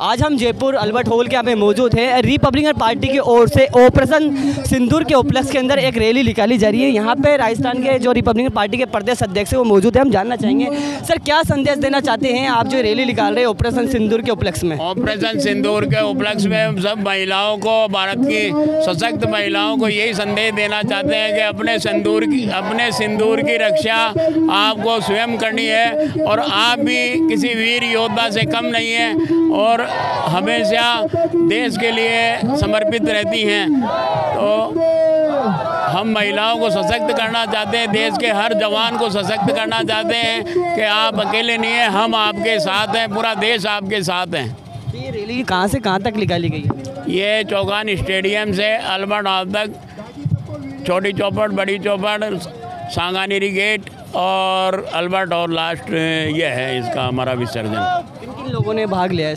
आज हम Jaipur Albert hall के यहाँ पे मौजूद हैं। रिपब्लिकन पार्टी की ओर से ऑपरेशन सिंदूर के उपलक्ष्य के अंदर एक रैली निकाली जा रही है। यहाँ पे राजस्थान के जो रिपब्लिकन पार्टी के प्रदेश अध्यक्ष वो मौजूद है। हम जानना चाहेंगे सर, क्या संदेश देना चाहते हैं आप जो रैली निकाल रहे हैं ऑपरेशन सिंदूर के उपलक्ष्य में? ऑपरेशन सिंदूर के उपलक्ष्य में सब महिलाओं को, भारत की सशक्त महिलाओं को यही संदेश देना चाहते हैं कि अपने सिंदूर की रक्षा आपको स्वयं करनी है और आप भी किसी वीर योद्धा से कम नहीं है और हमेशा देश के लिए समर्पित रहती हैं। तो हम महिलाओं को सशक्त करना चाहते हैं, देश के हर जवान को सशक्त करना चाहते हैं कि आप अकेले नहीं हैं, हम आपके साथ हैं, पूरा देश आपके साथ है। ये रैली कहाँ से कहाँ तक निकाली गई है? ये चौगान स्टेडियम से अल्बर्ट हॉल तक, छोटी चौपड़, बड़ी चौपड़, सांगानेरी गेट और अल्बर्ट हॉल लास्ट, ये है इसका हमारा विसर्जन। किन लोगों ने भाग लिया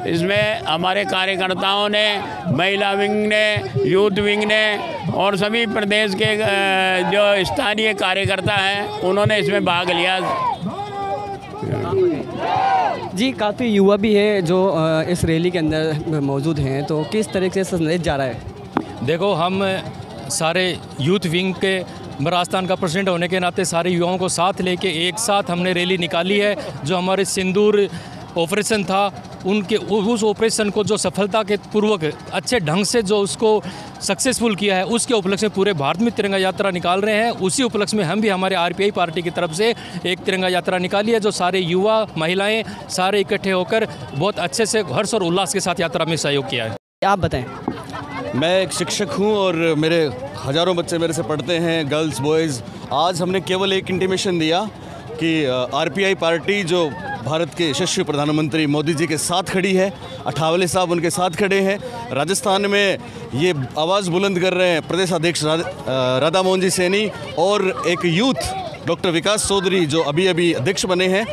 इसमें हमारे कार्यकर्ताओं ने, महिला विंग ने, यूथ विंग ने और सभी प्रदेश के जो स्थानीय कार्यकर्ता हैं उन्होंने इसमें भाग लिया। जी, काफ़ी युवा भी है जो इस रैली के अंदर मौजूद हैं, तो किस तरह से संदेश जा रहा है? देखो, हम सारे यूथ विंग के राजस्थान का प्रेसिडेंट होने के नाते सारे युवाओं को साथ लेके एक साथ हमने रैली निकाली है। जो हमारे सिंदूर ऑपरेशन था उस ऑपरेशन को जो सफलता के पूर्वक अच्छे ढंग से जो उसको सक्सेसफुल किया है, उसके उपलक्ष्य में पूरे भारत में तिरंगा यात्रा निकाल रहे हैं। उसी उपलक्ष्य में हम भी हमारे आरपीआई पार्टी की तरफ से एक तिरंगा यात्रा निकाली है, जो सारे युवा, महिलाएं सारे इकट्ठे होकर बहुत अच्छे से हर्ष और उल्लास के साथ यात्रा में सहयोग किया है। आप बताएं। मैं एक शिक्षक हूं और मेरे हज़ारों बच्चे मेरे से पढ़ते हैं, गर्ल्स बॉयज़। आज हमने केवल एक इंटीमेशन दिया कि आरपीआई पार्टी जो भारत के यशस्वी प्रधानमंत्री मोदी जी के साथ खड़ी है, अठावले साहब उनके साथ खड़े हैं। राजस्थान में ये आवाज़ बुलंद कर रहे हैं प्रदेश अध्यक्ष राधा मोहन जी सैनी और एक यूथ डॉक्टर विकास चौधरी जो अभी अभी अध्यक्ष बने हैं।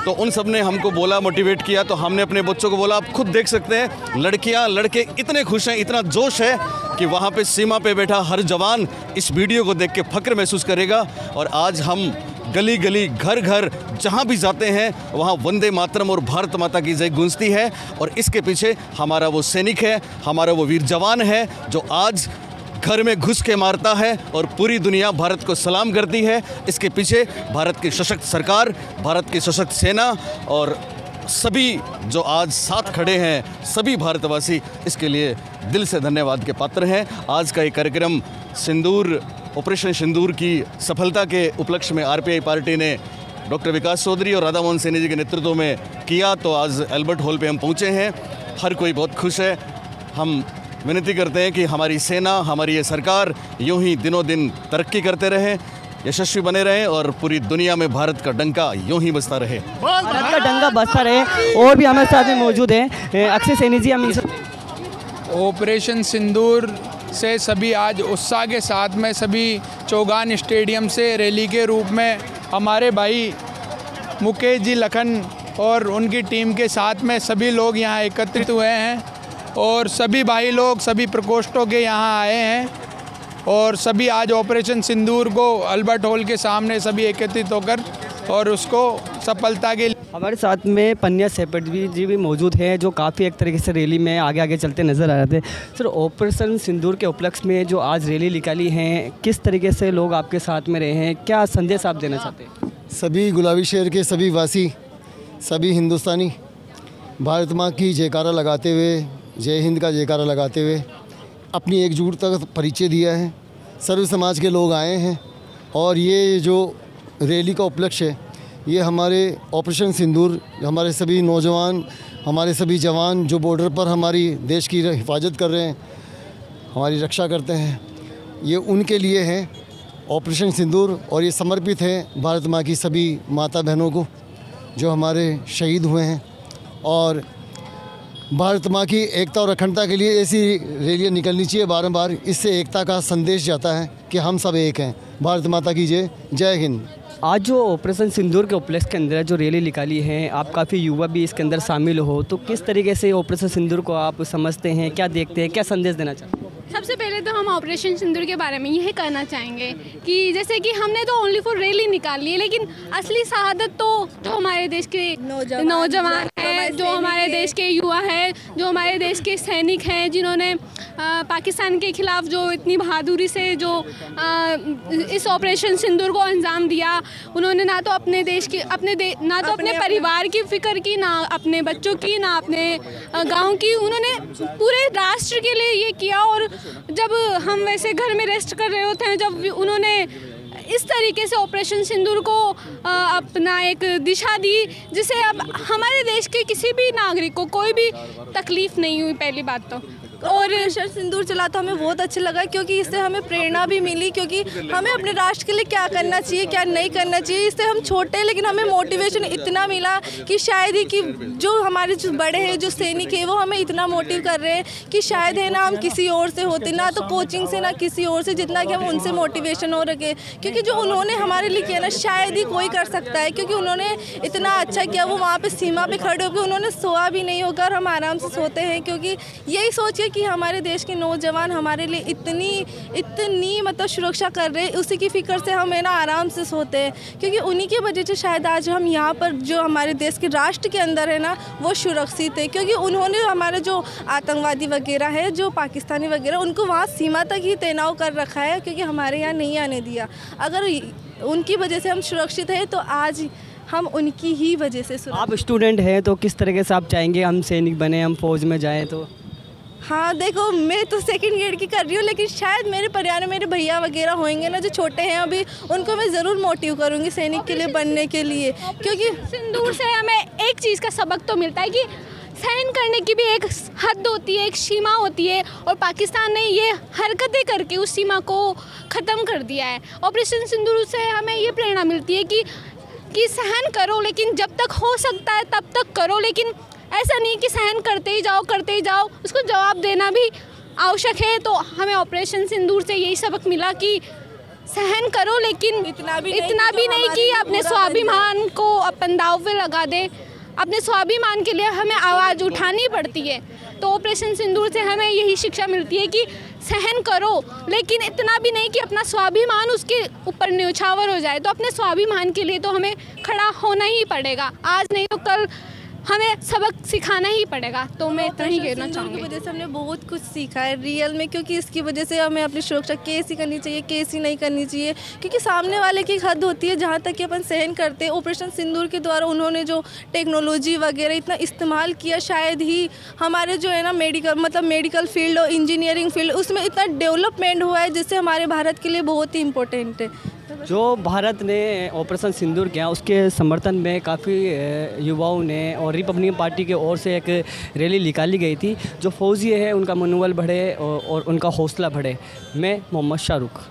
तो उन सब ने हमको बोला, मोटिवेट किया, तो हमने अपने बच्चों को बोला, आप खुद देख सकते हैं लड़कियां लड़के इतने खुश हैं, इतना जोश है कि वहाँ पे सीमा पे बैठा हर जवान इस वीडियो को देख के फक्र महसूस करेगा। और आज हम गली गली, घर घर जहाँ भी जाते हैं वहाँ वंदे मातरम और भारत माता की जय गूंजती है। और इसके पीछे हमारा वो सैनिक है, हमारा वो वीर जवान है जो आज घर में घुस के मारता है और पूरी दुनिया भारत को सलाम करती है। इसके पीछे भारत की सशक्त सरकार, भारत की सशक्त सेना और सभी जो आज साथ खड़े हैं, सभी भारतवासी इसके लिए दिल से धन्यवाद के पात्र हैं। आज का ये कार्यक्रम सिंदूर, ऑपरेशन सिंदूर की सफलता के उपलक्ष्य में आरपीआई पार्टी ने डॉक्टर विकास चौधरी और राधा मोहन सैनी जी के नेतृत्व में किया। तो आज अल्बर्ट हॉल पे हम पहुँचे हैं, हर कोई बहुत खुश है। हम विनती करते हैं कि हमारी सेना, हमारी ये सरकार यूं ही दिनों दिन तरक्की करते रहें, यशस्वी बने रहें और पूरी दुनिया में भारत का डंका यूं ही बजता रहे। भारत का डंका बजता रहे। और भी हमारे साथ में मौजूद हैं अक्षय सैनी जी। हम ऑपरेशन सिंदूर से सभी आज उत्साह के साथ में सभी चौगान स्टेडियम से रैली के रूप में हमारे भाई मुकेश जी लखन और उनकी टीम के साथ में सभी लोग यहाँ एकत्रित हुए हैं और सभी भाई लोग सभी प्रकोष्ठों के यहाँ आए हैं और सभी आज ऑपरेशन सिंदूर को अल्बर्ट हॉल के सामने सभी एकत्रित होकर और उसको सफलता के। हमारे साथ में पन्या सेपट जी भी मौजूद हैं जो काफ़ी एक तरीके से रैली में आगे आगे चलते नज़र आ रहे थे। सर, ऑपरेशन सिंदूर के उपलक्ष्य में जो आज रैली निकाली है, किस तरीके से लोग आपके साथ में रहे हैं, क्या संदेश आप देना चाहते हैं? सभी गुलाबी शहर के सभी वासी, सभी हिंदुस्तानी भारत माँ की जयकारा लगाते हुए, जय हिंद का जयकारा लगाते हुए अपनी एकजुटता का परिचय दिया है। सर्व समाज के लोग आए हैं और ये जो रैली का उपलक्ष्य है, ये हमारे ऑपरेशन सिंदूर, हमारे सभी नौजवान, हमारे सभी जवान जो बॉर्डर पर हमारी देश की हिफाजत कर रहे हैं, हमारी रक्षा करते हैं, ये उनके लिए है ऑपरेशन सिंदूर। और ये समर्पित है भारत माँ की सभी माता बहनों को जो हमारे शहीद हुए हैं। और भारत माँ की एकता और अखंडता के लिए ऐसी रैलियाँ निकलनी चाहिए बार। इससे एकता का संदेश जाता है कि हम सब एक हैं। भारत माता की जय, जय हिंद। आज जो ऑपरेशन सिंदूर के उपलक्ष्य के अंदर जो रैली निकाली है, आप काफ़ी युवा भी इसके अंदर शामिल हो, तो किस तरीके से ऑपरेशन सिंदूर को आप समझते हैं, क्या देखते हैं, क्या संदेश देना चाहते हैं? सबसे पहले तो हम ऑपरेशन सिंदूर के बारे में यही कहना चाहेंगे कि जैसे कि हमने तो ओनली फॉर रैली निकाली है, लेकिन असली शहादत तो जो हमारे देश के नौजवान हैं, जो हमारे देश के युवा हैं, जो हमारे देश के सैनिक हैं, जिन्होंने पाकिस्तान के खिलाफ जो इतनी बहादुरी से जो इस ऑपरेशन सिंदूर को अंजाम दिया, उन्होंने ना तो अपने देश की ना तो अपने परिवार की फ़िक्र की, ना अपने बच्चों की, ना अपने गांव की, उन्होंने पूरे राष्ट्र के लिए ये किया। और जब हम वैसे घर में रेस्ट कर रहे होते हैं, जब उन्होंने इस तरीके से ऑपरेशन सिंदूर को अपना एक दिशा दी जिससे अब हमारे देश के किसी भी नागरिक को कोई भी तकलीफ़ नहीं हुई, पहली बात तो। और ऑपरेशन सिंदूर चला तो हमें बहुत अच्छा लगा, क्योंकि इससे हमें प्रेरणा भी मिली, क्योंकि हमें अपने राष्ट्र के लिए क्या करना चाहिए क्या नहीं करना चाहिए। इससे हम छोटे हैं लेकिन हमें मोटिवेशन इतना मिला कि शायद ही कि जो हमारे जो बड़े हैं, जो सैनिक हैं, वो हमें इतना मोटिव कर रहे हैं कि शायद है ना हम किसी और से होते, ना तो कोचिंग से ना किसी और से, जितना कि हम उनसे मोटिवेशन हो रखे, क्योंकि जो उन्होंने हमारे लिए किया ना शायद ही कोई कर सकता है, क्योंकि उन्होंने इतना अच्छा किया। वो वहाँ पर सीमा पर खड़े होकर उन्होंने सोया भी नहीं होगा और हम आराम से सोते हैं, क्योंकि यही सोचिए कि हमारे देश के नौजवान हमारे लिए इतनी मतलब सुरक्षा कर रहे हैं, उसी की फ़िक्र से हम है ना आराम से सोते हैं, क्योंकि उन्हीं की वजह से शायद आज हम यहाँ पर जो हमारे देश के राष्ट्र के अंदर है ना वो सुरक्षित है, क्योंकि उन्होंने हमारे जो आतंकवादी वगैरह है, जो पाकिस्तानी वगैरह, उनको वहाँ सीमा तक ही तैनात कर रखा है, क्योंकि हमारे यहाँ नहीं आने दिया। अगर उनकी वजह से हम सुरक्षित हैं तो आज हम उनकी ही वजह से आप स्टूडेंट हैं तो किस तरीके से आप चाहेंगे हम सैनिक बने, हम फौज में जाएं? तो हाँ देखो, मैं तो सेकंड ग्रेड की कर रही हूँ, लेकिन शायद मेरे परिवार में मेरे भैया वगैरह होंगे ना जो छोटे हैं अभी, उनको मैं ज़रूर मोटिव करूँगी सैनिक के लिए बनने के लिए, क्योंकि सिंदूर से हमें एक चीज़ का सबक तो मिलता है कि सहन करने की भी एक हद होती है, एक सीमा होती है, और पाकिस्तान ने ये हरकतें करके उस सीमा को ख़त्म कर दिया है। ऑपरेशन सिंदूर से हमें ये प्रेरणा मिलती है कि सहन करो, लेकिन जब तक हो सकता है तब तक करो, लेकिन ऐसा नहीं कि सहन करते ही जाओ, उसको जवाब देना भी आवश्यक है। तो हमें ऑपरेशन सिंदूर से यही सबक मिला कि सहन करो, लेकिन इतना भी नहीं कि अपने स्वाभिमान को अपन दांव पे लगा दे। अपने स्वाभिमान के लिए हमें आवाज़ उठानी पड़ती है। तो ऑपरेशन सिंदूर से हमें यही शिक्षा मिलती है कि सहन करो, लेकिन इतना भी नहीं कि अपना स्वाभिमान उसके ऊपर न्यौछावर हो जाए। तो अपने स्वाभिमान के लिए तो हमें खड़ा होना ही पड़ेगा, आज नहीं तो कल हमें सबक सिखाना ही पड़ेगा। तो मैं इतना ही कहना चाहूँगी। की वजह से हमने बहुत कुछ सीखा है रियल में, क्योंकि इसकी वजह से हमें अपनी सुरक्षा कैसी करनी चाहिए, कैसी नहीं करनी चाहिए, क्योंकि सामने वाले की हद होती है जहाँ तक कि अपन सहन करते हैं। ऑपरेशन सिंदूर के द्वारा उन्होंने जो टेक्नोलॉजी वगैरह इतना इस्तेमाल किया, शायद ही हमारे जो है ना मेडिकल फील्ड और इंजीनियरिंग फील्ड, उसमें इतना डेवलपमेंट हुआ है जिससे हमारे भारत के लिए बहुत ही इम्पोर्टेंट है। जो भारत ने ऑपरेशन सिंदूर किया उसके समर्थन में काफ़ी युवाओं ने और रिपब्लिकन पार्टी की ओर से एक रैली निकाली गई थी, जो फौजी है उनका मनोबल बढ़े और उनका हौसला बढ़े। मैं मोहम्मद शाहरुख।